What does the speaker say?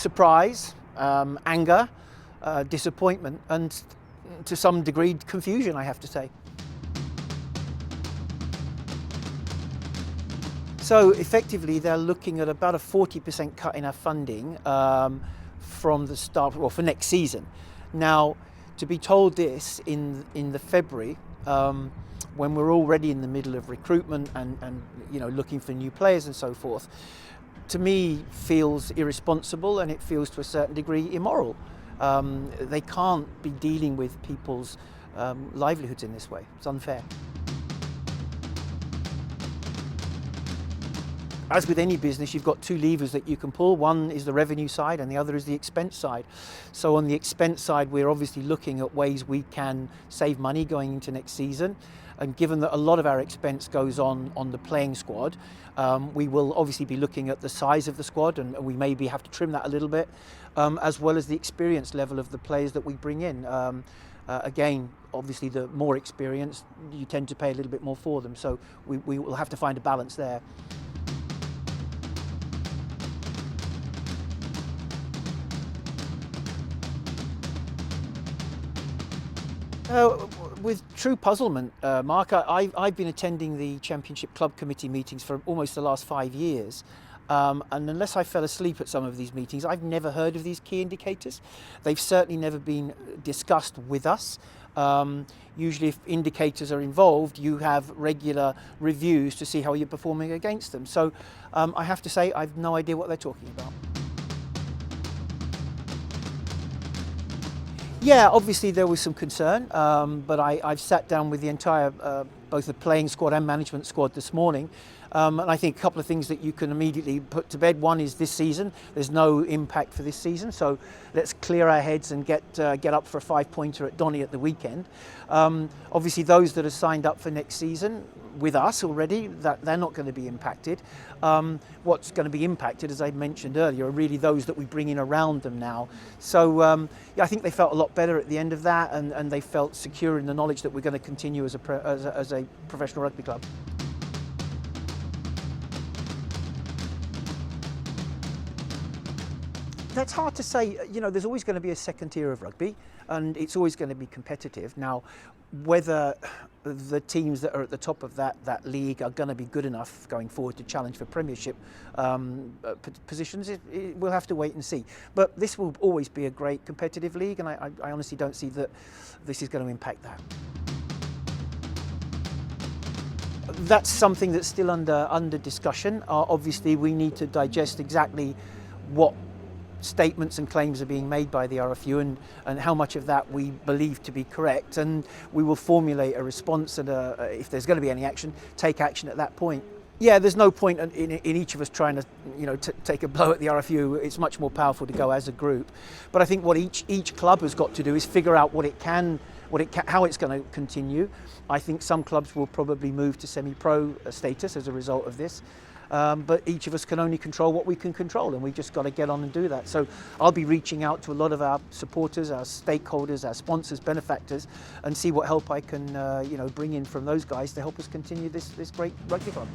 surprise, anger, disappointment, and to some degree confusion, I have to say. So effectively they're looking at about a 40% cut in our funding from the start, well, for next season. Now, to be told this in the February, when we're already in the middle of recruitment and looking for new players and so forth, to me feels irresponsible, and it feels to a certain degree immoral. They can't be dealing with people's livelihoods in this way. It's unfair. As with any business, you've got two levers that you can pull. One is the revenue side and the other is the expense side. So on the expense side, we're obviously looking at ways we can save money going into next season. And given that a lot of our expense goes on the playing squad, we will obviously be looking at the size of the squad, and we maybe have to trim that a little bit, as well as the experience level of the players that we bring in. Again, obviously the more experienced, you tend to pay a little bit more for them. So we will have to find a balance there. With true puzzlement, Mark, I've been attending the Championship Club Committee meetings for almost the last 5 years. And unless I fell asleep at some of these meetings, I've never heard of these key indicators. They've certainly never been discussed with us. Usually if indicators are involved, you have regular reviews to see how you're performing against them. So I have to say, I've no idea what they're talking about. Yeah, obviously there was some concern, but I've sat down with the entire, both the playing squad and management squad this morning, and I think a couple of things that you can immediately put to bed. One is this season. There's no impact for this season, so let's clear our heads and get up for a 5-pointer at Donny at the weekend. Obviously those that are signed up for next season with us already, that they're not going to be impacted. What's going to be impacted, as I mentioned earlier, are really those that we bring in around them now. So yeah, I think they felt a lot better at the end of that, and they felt secure in the knowledge that we're going to continue as a professional rugby club. That's hard to say. There's always going to be a second tier of rugby, and it's always going to be competitive. Now, whether the teams that are at the top of that league are going to be good enough going forward to challenge for premiership positions, we'll have to wait and see. But this will always be a great competitive league, and I honestly don't see that this is going to impact that. That's something that's still under discussion. Obviously, we need to digest exactly what statements and claims are being made by the RFU and how much of that we believe to be correct, and we will formulate a response, and if there's going to be any action, take action at that point. Yeah, there's no point in each of us trying to take a blow at the RFU. It's much more powerful to go as a group. But I think what each club has got to do is figure out how it's going to continue. I think some clubs will probably move to semi-pro status as a result of this. But each of us can only control what we can control, and we've just got to get on and do that. So I'll be reaching out to a lot of our supporters, our stakeholders, our sponsors, benefactors, and see what help I can bring in from those guys to help us continue this great rugby club.